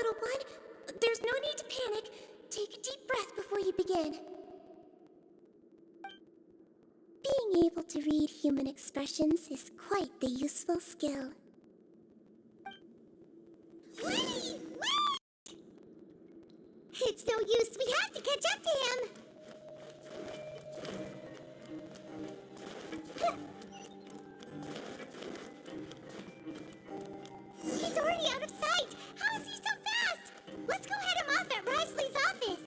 little one. There's no need to panic. Take a deep breath before you begin. Being able to read human expressions is quite the useful skill. Wait! It's no use. We have to catch up to him. He's already out of sight. How is he so fast? Let's go head him off at Risley's office.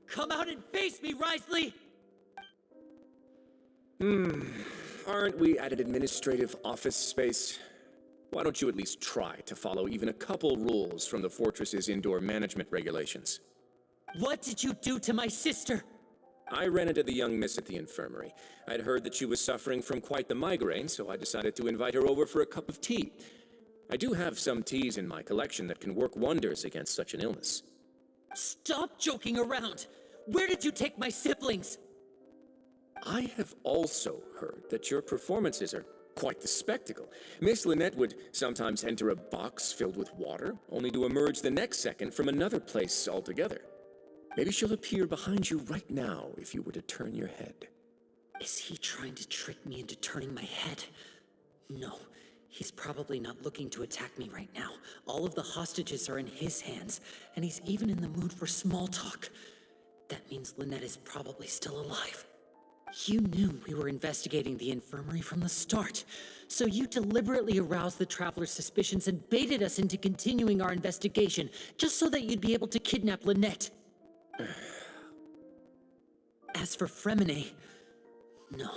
Come out and face me, Risley! Aren't we at an administrative office space? Why don't you at least try to follow even a couple rules from the Fortress's indoor management regulations? What did you do to my sister? I ran into the young miss at the infirmary. I'd heard that she was suffering from quite the migraine, so I decided to invite her over for a cup of tea. I do have some teas in my collection that can work wonders against such an illness. Stop joking around! Where did you take my siblings? I have also heard that your performances are quite the spectacle. Miss Lynette would sometimes enter a box filled with water, only to emerge the next second from another place altogether. Maybe she'll appear behind you right now if you were to turn your head. Is he trying to trick me into turning my head? No, he's probably not looking to attack me right now. All of the hostages are in his hands, and he's even in the mood for small talk. That means Lynette is probably still alive. You knew we were investigating the infirmary from the start, so you deliberately aroused the Traveler's suspicions and baited us into continuing our investigation, just so that you'd be able to kidnap Lynette. As for Fremine, no,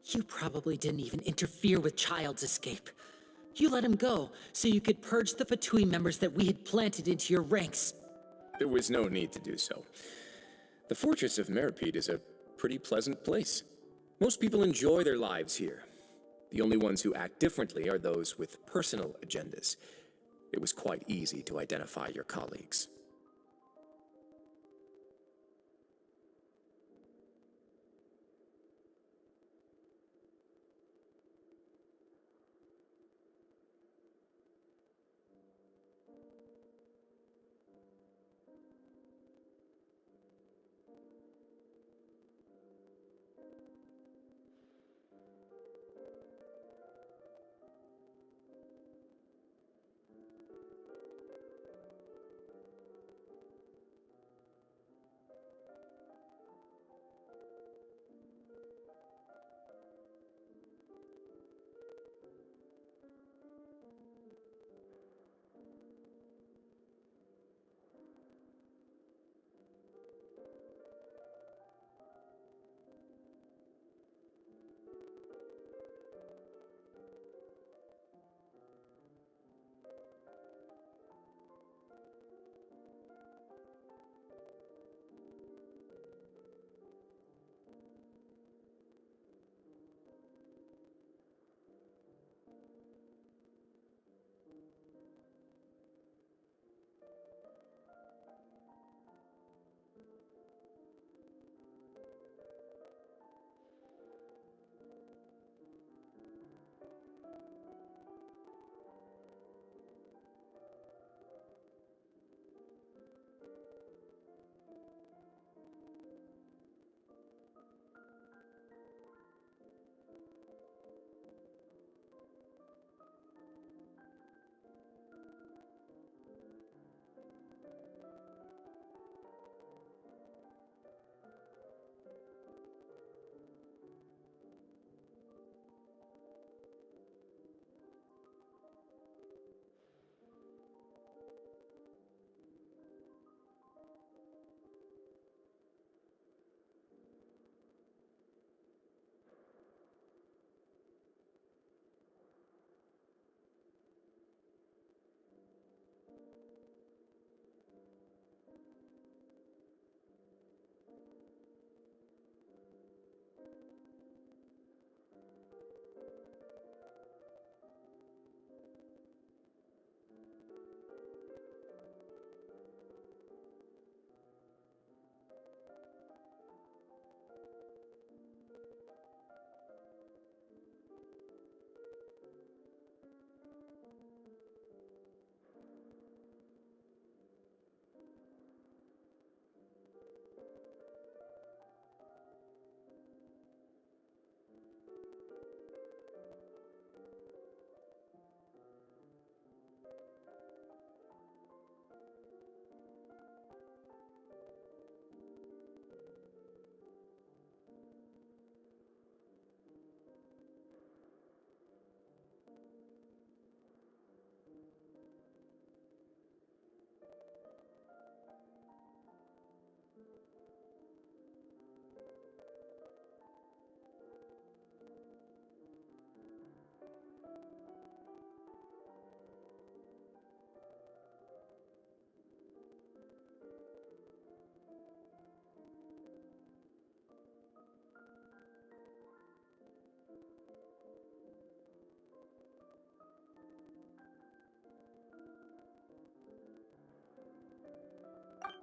you probably didn't even interfere with Child's escape. You let him go, so you could purge the Fatui members that we had planted into your ranks. There was no need to do so. The Fortress of Meripede is a pretty pleasant place. Most people enjoy their lives here. The only ones who act differently are those with personal agendas. It was quite easy to identify your colleagues.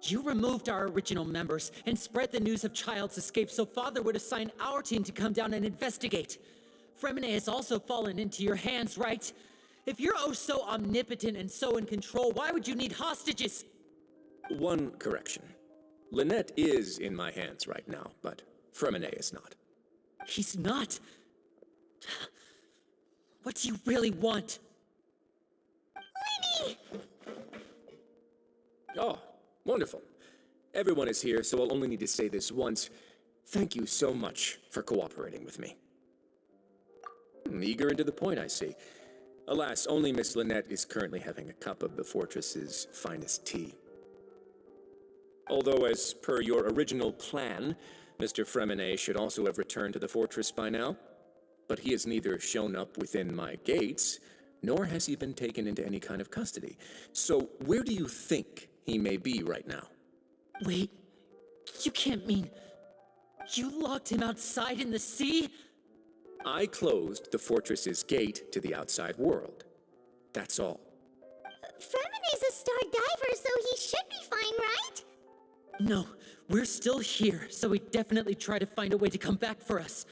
You removed our original members and spread the news of Child's escape so Father would assign our team to come down and investigate. Fremine has also fallen into your hands, right? If you're oh so omnipotent and so in control, why would you need hostages? One correction. Lynette is in my hands right now, but Fremine is not. He's not. What do you really want? Lenny! Oh, wonderful. Everyone is here, so I'll only need to say this once. Thank you so much for cooperating with me. Eager and to the point, I see. Alas, only Miss Lynette is currently having a cup of the fortress's finest tea. Although, as per your original plan, Mr. Fremine should also have returned to the fortress by now. But he has neither shown up within my gates, nor has he been taken into any kind of custody. So where do you think he may be right now? Wait, you can't mean... You locked him outside in the sea? I closed the fortress's gate to the outside world. That's all. Fremine's a star diver, so he should be fine, right? No, we're still here, so he'd definitely try to find a way to come back for us.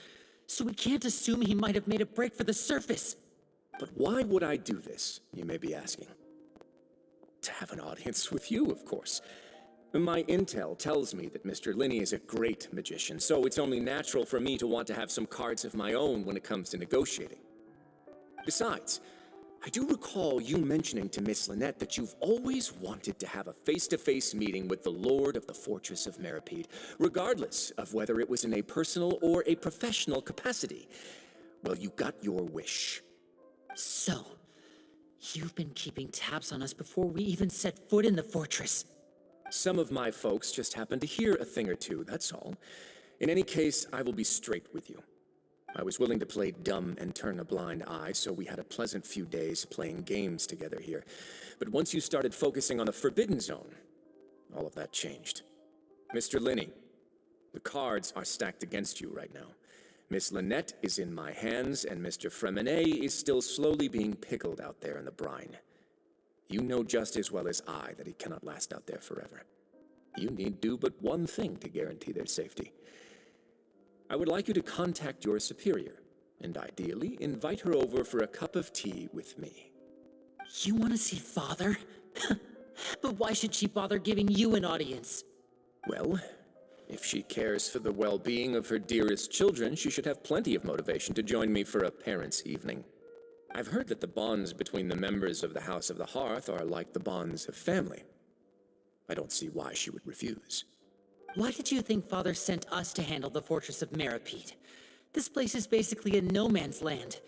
So we can't assume he might have made a break for the surface. But why would I do this, you may be asking? To have an audience with you, of course. My intel tells me that Mr. Linney is a great magician, so it's only natural for me to want to have some cards of my own when it comes to negotiating. Besides, I do recall you mentioning to Miss Lynette that you've always wanted to have a face-to-face meeting with the Lord of the Fortress of Meripede, regardless of whether it was in a personal or a professional capacity. Well, you got your wish. So, you've been keeping tabs on us before we even set foot in the fortress. Some of my folks just happened to hear a thing or two, that's all. In any case, I will be straight with you. I was willing to play dumb and turn a blind eye, so we had a pleasant few days playing games together here. But once you started focusing on the Forbidden Zone, all of that changed. Mr. Linney, the cards are stacked against you right now. Miss Lynette is in my hands, and Mr. Fremine is still slowly being pickled out there in the brine. You know just as well as I that he cannot last out there forever. You need do but one thing to guarantee their safety. I would like you to contact your superior, and ideally invite her over for a cup of tea with me. You want to see Father? But why should she bother giving you an audience? Well, if she cares for the well-being of her dearest children, she should have plenty of motivation to join me for a parents' evening. I've heard that the bonds between the members of the House of the Hearth are like the bonds of family. I don't see why she would refuse. Why did you think Father sent us to handle the Fortress of Meripede? This place is basically a no-man's land.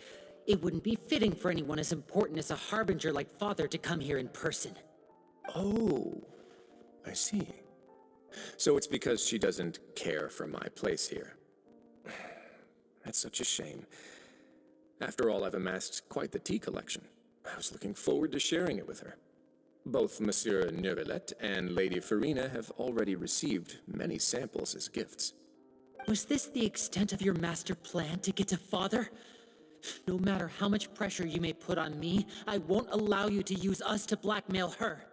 It wouldn't be fitting for anyone as important as a harbinger like Father to come here in person. Oh, I see. So it's because she doesn't care for my place here. That's such a shame. After all, I've amassed quite the tea collection. I was looking forward to sharing it with her. Both Monsieur Neuvillette and Lady Farina have already received many samples as gifts. Was this the extent of your master plan to get to Father? No matter how much pressure you may put on me, I won't allow you to use us to blackmail her.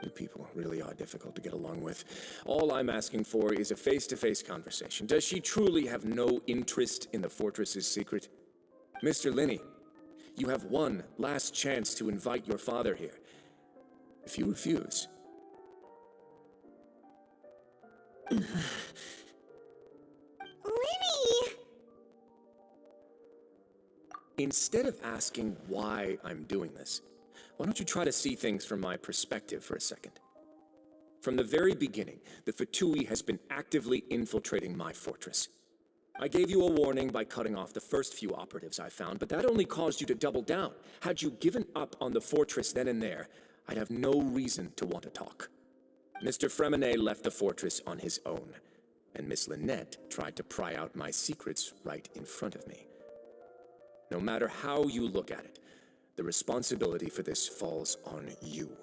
You people really are difficult to get along with. All I'm asking for is a face-to-face conversation. Does she truly have no interest in the fortress's secret? Mr. Linney, you have one last chance to invite your father here. If you refuse... Lenny! Instead of asking why I'm doing this, why don't you try to see things from my perspective for a second? From the very beginning, the Fatui has been actively infiltrating my fortress. I gave you a warning by cutting off the first few operatives I found, but that only caused you to double down. Had you given up on the fortress then and there, I'd have no reason to want to talk. Mr. Fremine left the fortress on his own, and Miss Lynette tried to pry out my secrets right in front of me. No matter how you look at it, the responsibility for this falls on you.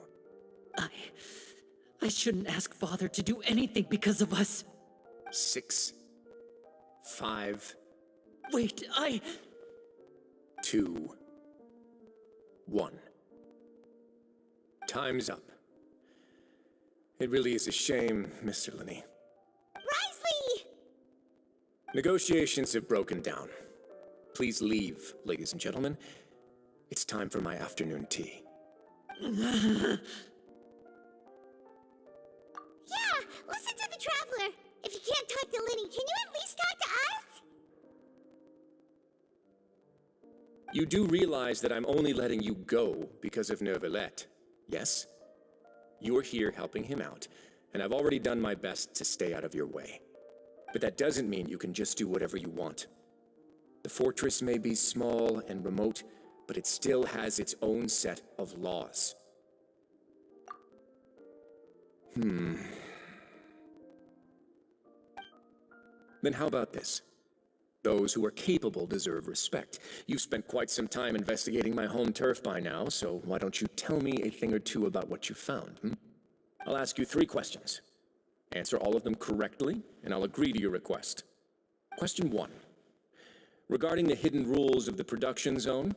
I shouldn't ask Father to do anything because of us. 6, 5... Wait, 2, 1. Time's up. It really is a shame, Mr. Linney. Risley! Negotiations have broken down. Please leave, ladies and gentlemen. It's time for my afternoon tea. Yeah, listen to the Traveler. If you can't talk to Linny, can you at least talk to us? You do realize that I'm only letting you go because of Neuvillette, yes? You're here helping him out, and I've already done my best to stay out of your way. But that doesn't mean you can just do whatever you want. The fortress may be small and remote, but it still has its own set of laws. Then how about this? Those who are capable deserve respect. You've spent quite some time investigating my home turf by now, so why don't you tell me a thing or two about what you found? I'll ask you 3 questions. Answer all of them correctly, and I'll agree to your request. Question 1. Regarding the hidden rules of the production zone,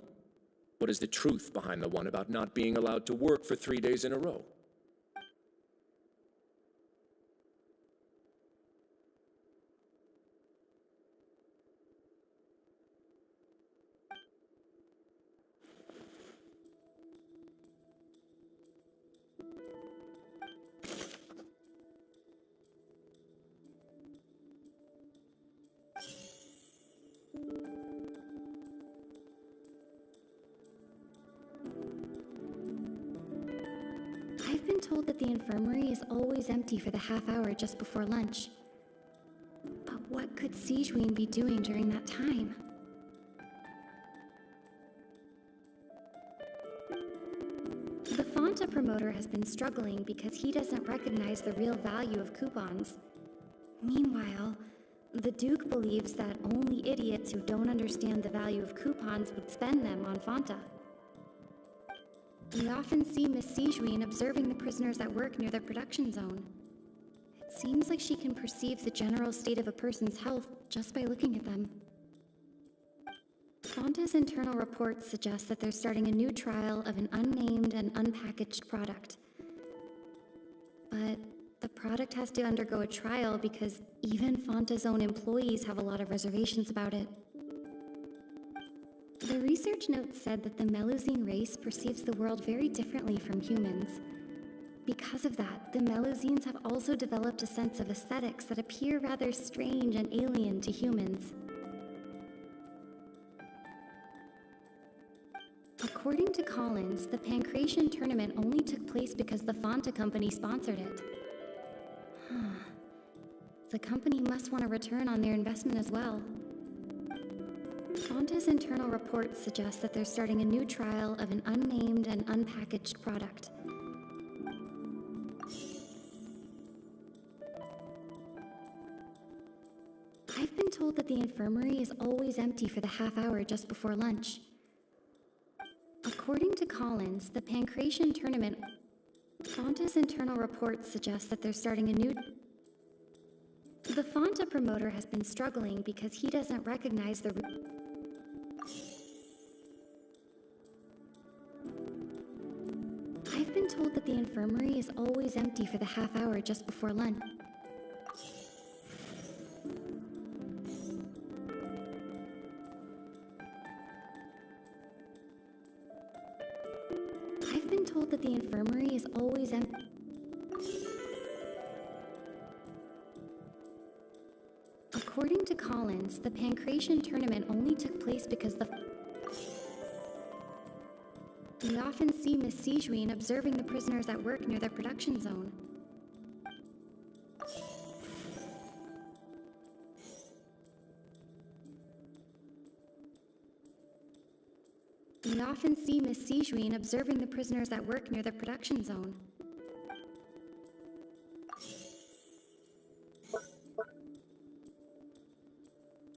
what is the truth behind the one about not being allowed to work for 3 days in a row? I've been told that the infirmary is always empty for the half hour just before lunch. But what could Sijuin be doing during that time? The Fanta promoter has been struggling because he doesn't recognize the real value of coupons. Meanwhile, the Duke believes that only idiots who don't understand the value of coupons would spend them on Fanta. We often see Miss Sijuin observing the prisoners at work near their production zone. It seems like she can perceive the general state of a person's health just by looking at them. Fanta's internal reports suggest that they're starting a new trial of an unnamed and unpackaged product. But the product has to undergo a trial because even Fanta's own employees have a lot of reservations about it. The research notes said that the Melusine race perceives the world very differently from humans. Because of that, the Melusines have also developed a sense of aesthetics that appear rather strange and alien to humans. According to Collins, the Pancration tournament only took place because the Fanta company sponsored it. The company must want a return on their investment as well. Fanta's internal reports suggest that they're starting a new trial of an unnamed and unpackaged product. I've been told that the infirmary is always empty for the half hour just before lunch. According to Collins, the Pancration tournament... Fanta's internal reports suggest that they're starting a new... The Fanta promoter has been struggling because he doesn't recognize the... I've been told that the infirmary is always empty for the half hour just before lunch. I've been told that the infirmary is always empty. According to Collins, the Pancration tournament only took place because we often see Miss Sijuin observing the prisoners at work near their production zone. We often see Miss Sijuin observing the prisoners at work near their production zone.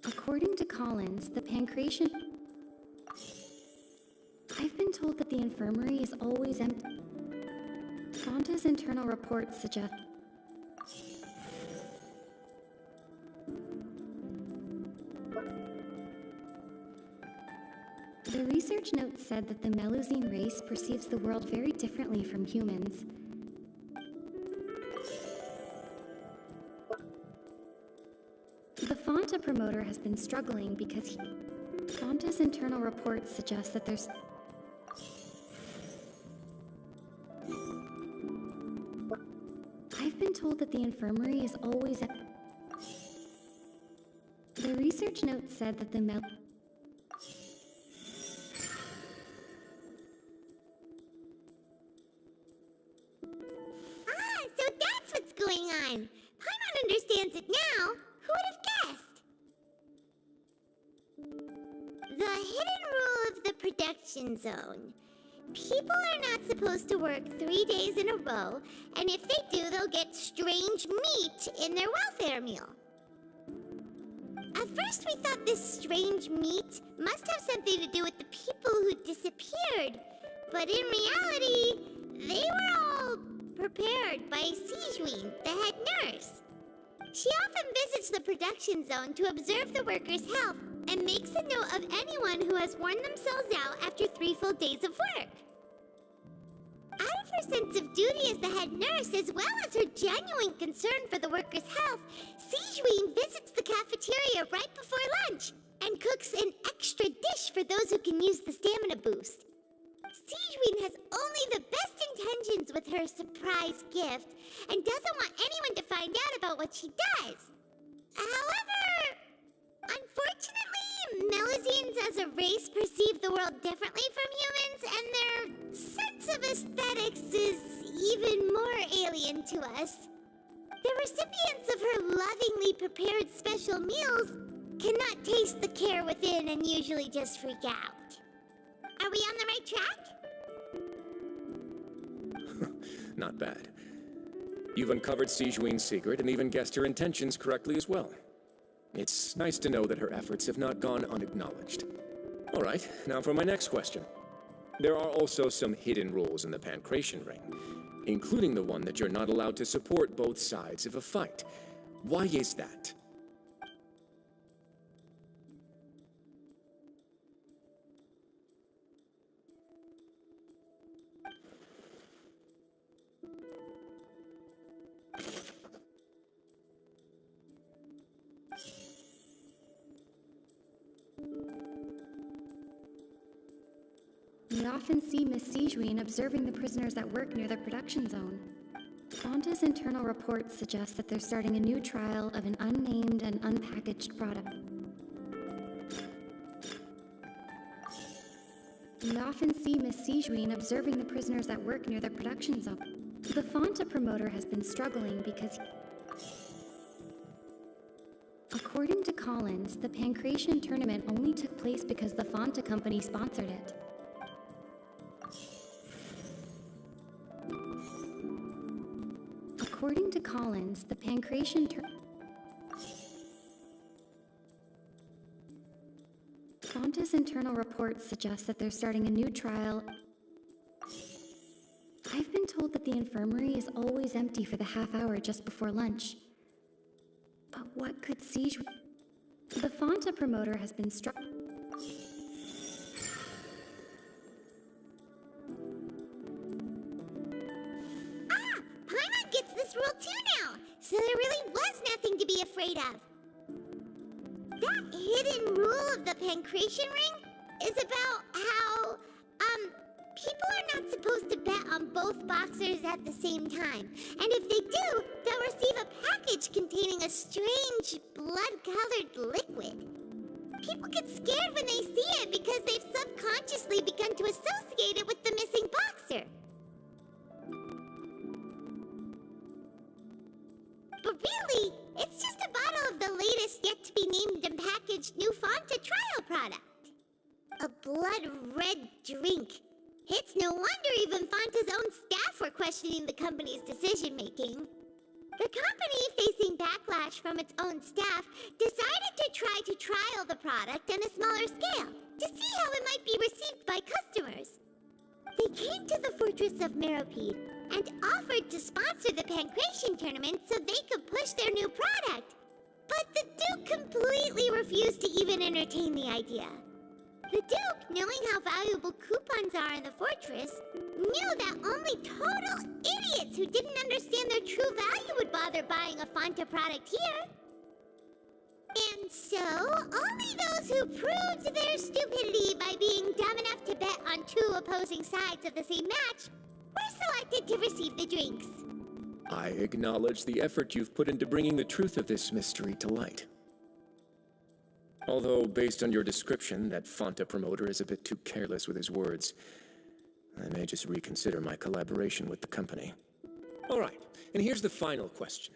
According to Collins, the Pancration... I've been told that the infirmary is always empty. Fanta's internal reports suggest... The research notes said that the Melusine race perceives the world very differently from humans. The Fonta promoter has been struggling because Fonta's internal reports suggest that there's... I've been told that the infirmary is always at... The research note said that the Ah, so that's what's going on. Paimon understands it now. Who would have guessed? The hidden rule of the production zone. People are not supposed to work 3 days in a row, and if they do, they'll get strange meat in their welfare meal. At first, we thought this strange meat must have something to do with the people who disappeared, but in reality, they were all prepared by Sijuin, the head nurse. She often visits the production zone to observe the workers' health and makes a note of anyone who has worn themselves out after 3 full days of work. Out of her sense of duty as the head nurse, as well as her genuine concern for the workers' health, Sijuin visits the cafeteria right before lunch and cooks an extra dish for those who can use the stamina boost. Sijuin has only the best intentions with her surprise gift and doesn't want anyone to find out about what she does. However, unfortunately, Melusines as a race perceive the world differently from humans, and their sense of aesthetics is even more alien to us. The recipients of her lovingly prepared special meals cannot taste the care within and usually just freak out. Are we on the right track? Not bad. You've uncovered Sijuin's secret and even guessed her intentions correctly as well. It's nice to know that her efforts have not gone unacknowledged. All right, now for my next question. There are also some hidden rules in the Pancration Ring, including the one that you're not allowed to support both sides of a fight. Why is that? We often see Miss Sijuin observing the prisoners at work near the production zone. Fonta's internal reports suggest that they're starting a new trial of an unnamed and unpackaged product. We often see Miss Sijuin observing the prisoners at work near the production zone. The Fonta promoter has been struggling because... According to Collins, the Pancration tournament only took place because the Fonta company sponsored it. According to Collins, the Pancration Fonta's internal reports suggest that they're starting a new trial. I've been told that the infirmary is always empty for the half hour just before lunch. But what could Siege... The Fonta promoter has been struck... Paimon gets this rule too now, so there really was nothing to be afraid of. That hidden rule of the Pancration Ring is about how, people are not supposed to bet on both boxers at the same time. And if they do, they'll receive a package containing a strange, blood-colored liquid. People get scared when they see it because they've subconsciously begun to associate it with the missing boxer. But really, it's just a bottle of the latest yet-to-be-named and packaged new Fonta trial product. A blood-red drink. It's no wonder even Fonta's own staff were questioning the company's decision-making. The company, facing backlash from its own staff, decided to try to trial the product on a smaller scale to see how it might be received by customers. They came to the fortress of Meropide and offered to sponsor the Pancration tournament so they could push their new product. But the Duke completely refused to even entertain the idea. The Duke, knowing how valuable coupons are in the fortress, knew that only total idiots who didn't understand their true value would bother buying a Fonta product here. And so, only those who proved their stupidity by being dumb enough to bet on two opposing sides of the same match were selected to receive the drinks. I acknowledge the effort you've put into bringing the truth of this mystery to light. Although, based on your description, that Fanta promoter is a bit too careless with his words. I may just reconsider my collaboration with the company. All right, and here's the final question.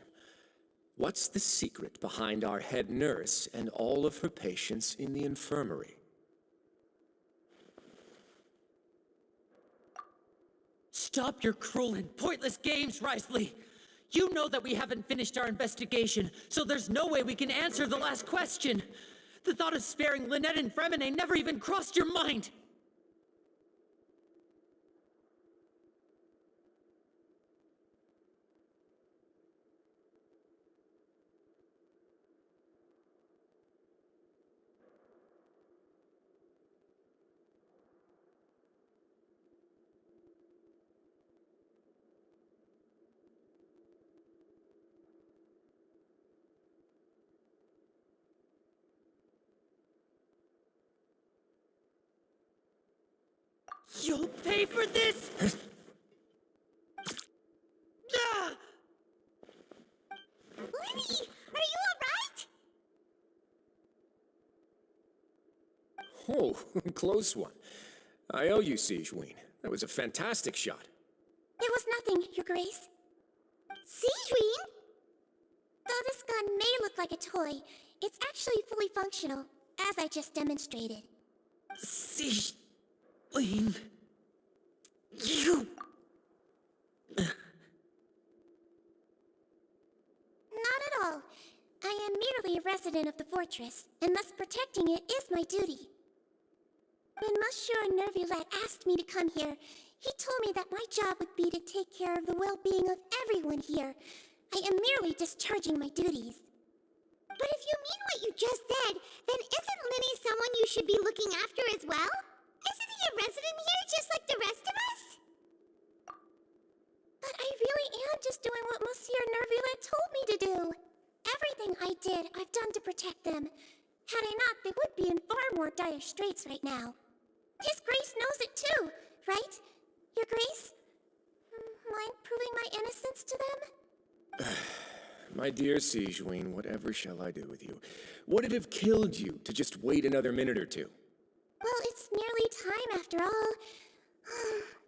What's the secret behind our head nurse and all of her patients in the infirmary? Stop your cruel and pointless games, Risley! You know that we haven't finished our investigation, so there's no way we can answer the last question. The thought of sparing Lynette and Fremine never even crossed your mind! You'll pay for this! Ah! Lenny, are you alright? Oh, close one. I owe you, Sigeween. That was a fantastic shot. It was nothing, Your Grace. Sigeween? Though this gun may look like a toy, it's actually fully functional, as I just demonstrated. Sigeween... You... Not at all. I am merely a resident of the fortress, and thus protecting it is my duty. When Monsieur Nervulette asked me to come here, he told me that my job would be to take care of the well-being of everyone here. I am merely discharging my duties. But if you mean what you just said, then isn't Linny someone you should be looking after as well? Isn't he a resident here just like the rest of us? But I really am just doing what Monsieur Nervulette told me to do. Everything I did, I've done to protect them. Had I not, they would be in far more dire straits right now. His Grace knows it too, right? Your Grace? Mind proving my innocence to them? My dear Sigeween, whatever shall I do with you? Would it have killed you to just wait another minute or two? Well, it's nearly time after all.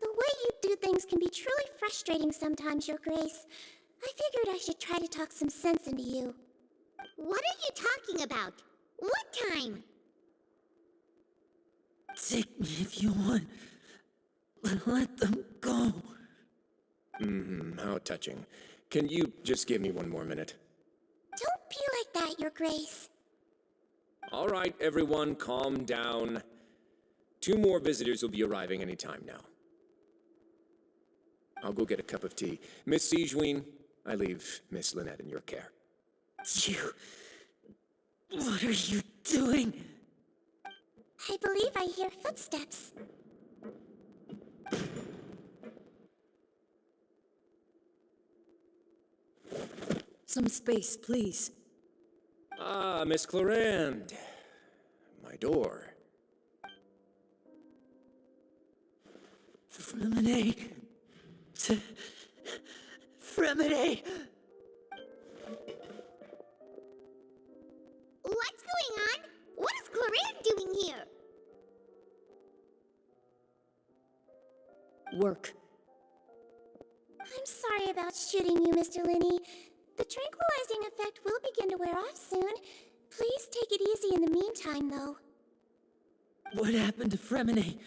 The way you do things can be truly frustrating sometimes, Your Grace. I figured I should try to talk some sense into you. What are you talking about? What time? Take me if you want. Let them go. How touching. Can you just give me one more minute? Don't be like that, Your Grace. All right, everyone, calm down. 2 more visitors will be arriving any time now. I'll go get a cup of tea. Miss Sigeween, I leave Miss Lynette in your care. You... What are you doing? I believe I hear footsteps. Some space, please. Ah, Miss Clarande. My door. Fremine... Fremine... What's going on? What is Clarande doing here? Work. I'm sorry about shooting you, Mr. Linney. The tranquilizing effect will begin to wear off soon. Please take it easy in the meantime, though. What happened to Fremine?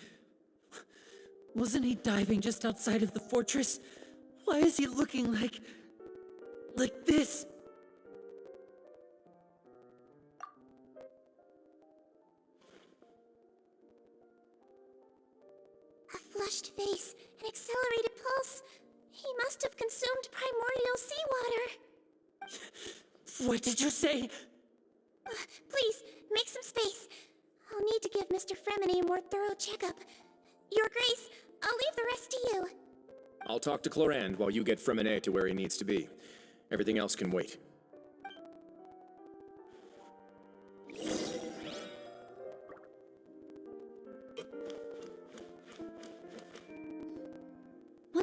Wasn't he diving just outside of the fortress? Why is he looking like this? A flushed face, an accelerated pulse. He must have consumed primordial seawater. What did you say? Please, make some space. I'll need to give Mr. Fremine a more thorough checkup. Your Grace, I'll leave the rest to you. I'll talk to Clarande while you get Fremine to where he needs to be. Everything else can wait.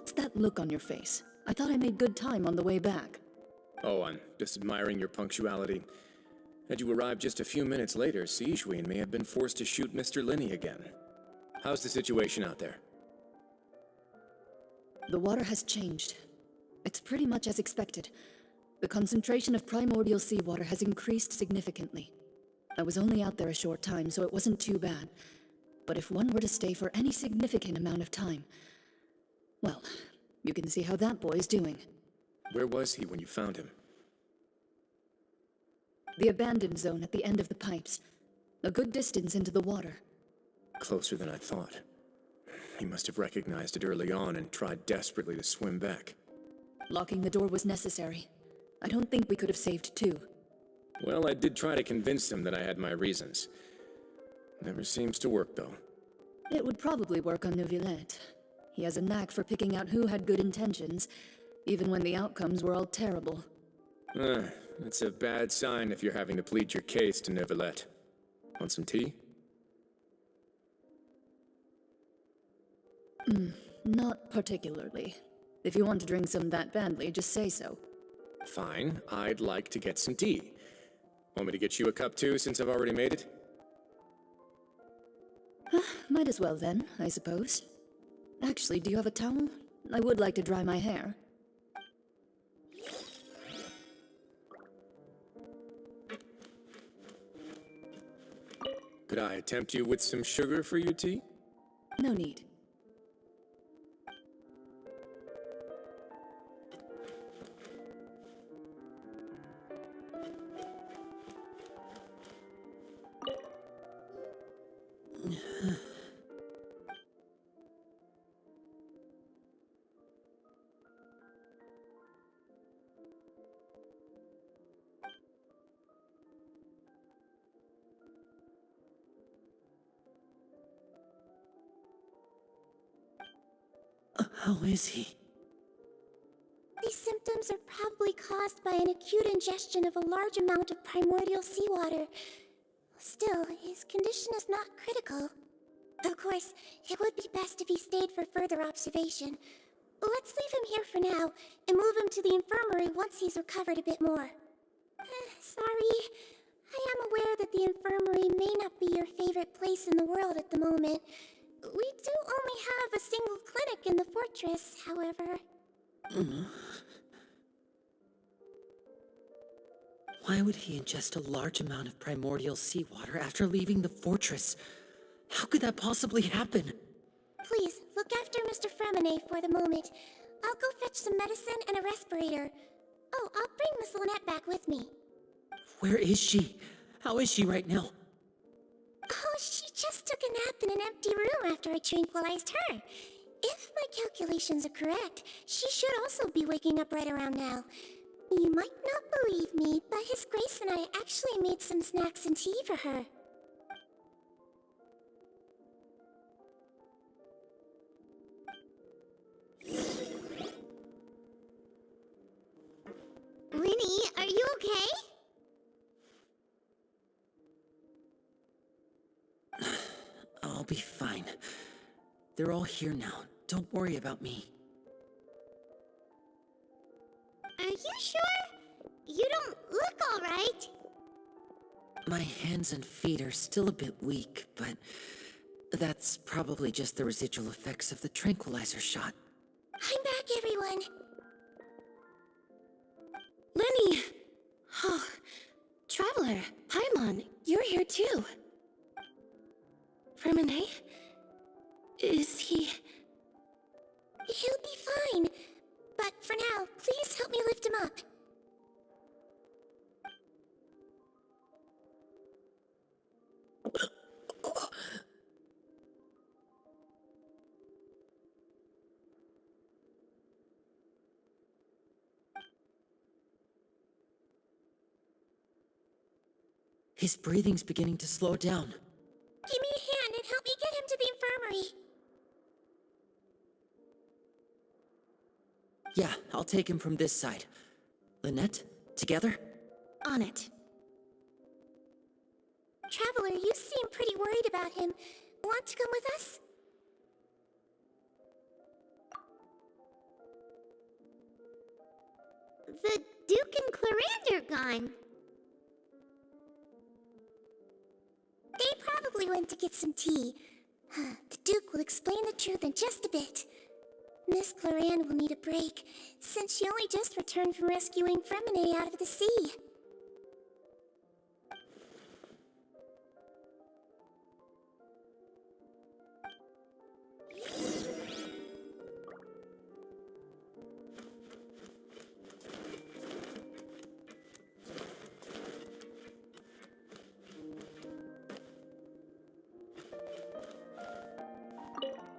What's that look on your face? I thought I made good time on the way back. Oh, I'm just admiring your punctuality. Had you arrived just a few minutes later, Sijuin may have been forced to shoot Mr. Linney again. How's the situation out there? The water has changed. It's pretty much as expected. The concentration of primordial seawater has increased significantly. I was only out there a short time, so it wasn't too bad. But if one were to stay for any significant amount of time, well, you can see how that boy's doing. Where was he when you found him? The abandoned zone at the end of the pipes. A good distance into the water. Closer than I thought. He must have recognized it early on and tried desperately to swim back. Locking the door was necessary. I don't think we could have saved two. Well, I did try to convince him that I had my reasons. Never seems to work, though. It would probably work on Neuvillette. He has a knack for picking out who had good intentions, even when the outcomes were all terrible. It's a bad sign if you're having to plead your case to Neuvillette. Want some tea? Not particularly. If you want to drink some that badly, just say so. Fine, I'd like to get some tea. Want me to get you a cup too, since I've already made it? Might as well then, I suppose. Actually, do you have a towel? I would like to dry my hair. Could I tempt you with some sugar for your tea? No need. How is he? These symptoms are probably caused by an acute ingestion of a large amount of primordial seawater. Still, his condition is not critical. Of course, it would be best if he stayed for further observation. Let's leave him here for now, and move him to the infirmary once he's recovered a bit more. Sorry. I am aware that the infirmary may not be your favorite place in the world at the moment. We do only have a single clinic in the fortress, however. Why would he ingest a large amount of primordial seawater after leaving the fortress? How could that possibly happen? Please, look after Mr. Fremine for the moment. I'll go fetch some medicine and a respirator. Oh, I'll bring Miss Lynette back with me. Where is she? How is she right now? Oh, she just took a nap in an empty room after I tranquilized her. If my calculations are correct, she should also be waking up right around now. You might not believe me, but His Grace and I actually made some snacks and tea for her. Linny, are you okay? I'll be fine. They're all here now. Don't worry about me. Are you sure? You don't look all right. My hands and feet are still a bit weak, but that's probably just the residual effects of the tranquilizer shot. I'm back, everyone. Lenny! Oh, Traveler, Paimon, you're here too. Fremine? Is he... He'll be fine. But for now, please help me lift him up. His breathing's beginning to slow down. Give me a hand and help me get him to the infirmary. Yeah, I'll take him from this side. Lynette, together? On it? Traveler, you seem pretty worried about him. Want to come with us? the Duke and Clarande are gone. They probably went to get some tea. The Duke will explain the truth in just a bit. Miss Clarande will need a break, since she only just returned from rescuing Fremine out of the sea.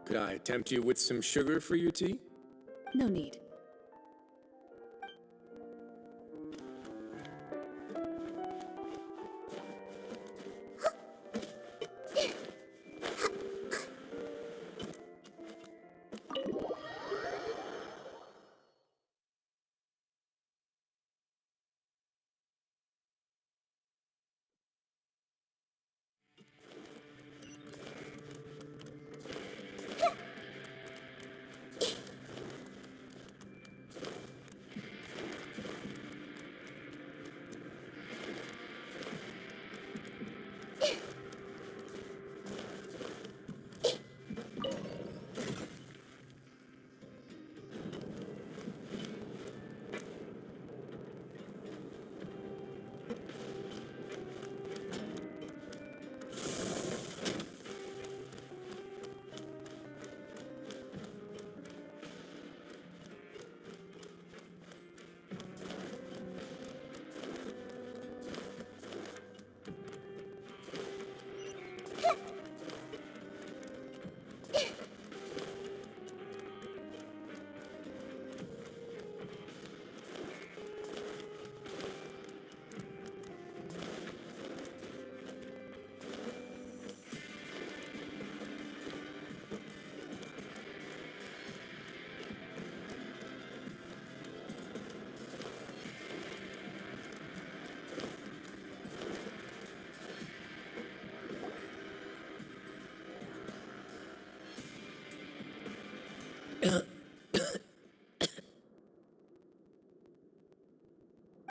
Could I tempt you with some sugar for your tea? No need.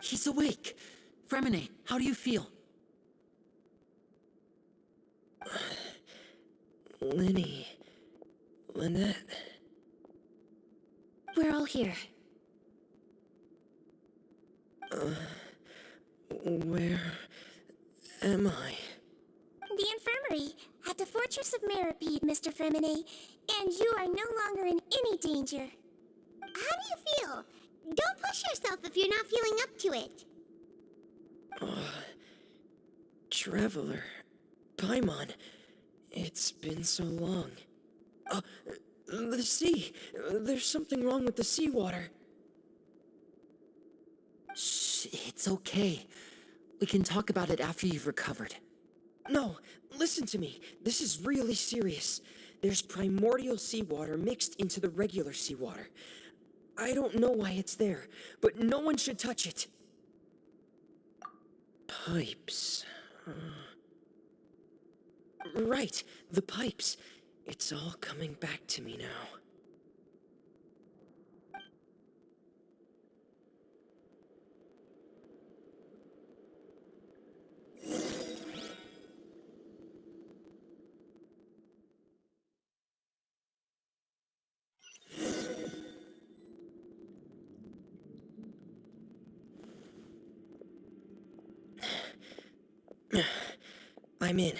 He's awake. Fremine, how do you feel? Lenny. Lynette. We're all here. Where am I? The infirmary, at the Fortress of Meripede, Mr. Fremine, and you are no longer in any danger. How do you feel? Don't push yourself if you're not feeling up to it. Traveler. Paimon. It's been so long. The sea. There's something wrong with the seawater. Shh, it's okay. We can talk about it after you've recovered. No, listen to me. This is really serious. There's primordial seawater mixed into the regular seawater. I don't know why it's there, but no one should touch it. Pipes. Right, the pipes. It's all coming back to me now. I'm in.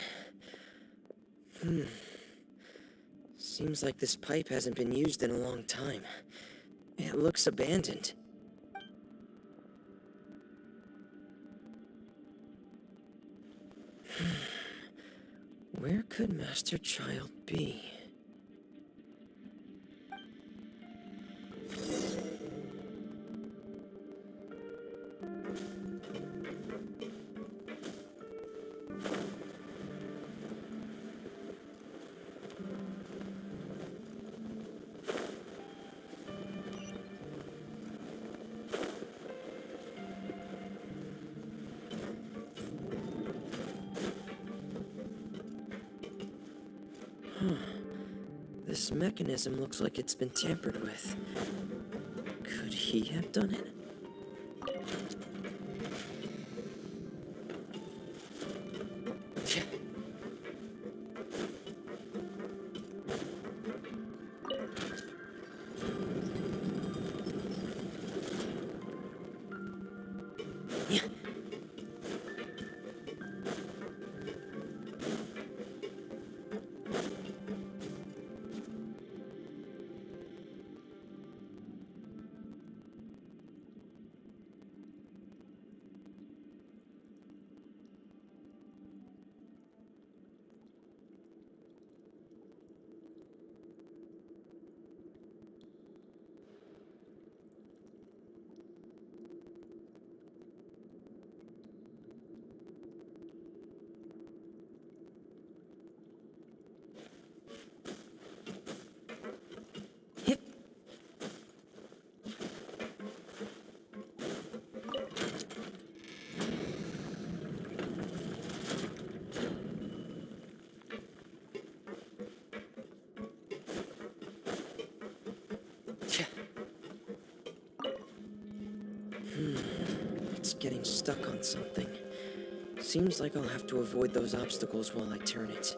Seems like this pipe hasn't been used in a long time. It looks abandoned. Where could Master Child be? This mechanism looks like it's been tampered with. Could he have done it? It's getting stuck on something. Seems like I'll have to avoid those obstacles while I turn it.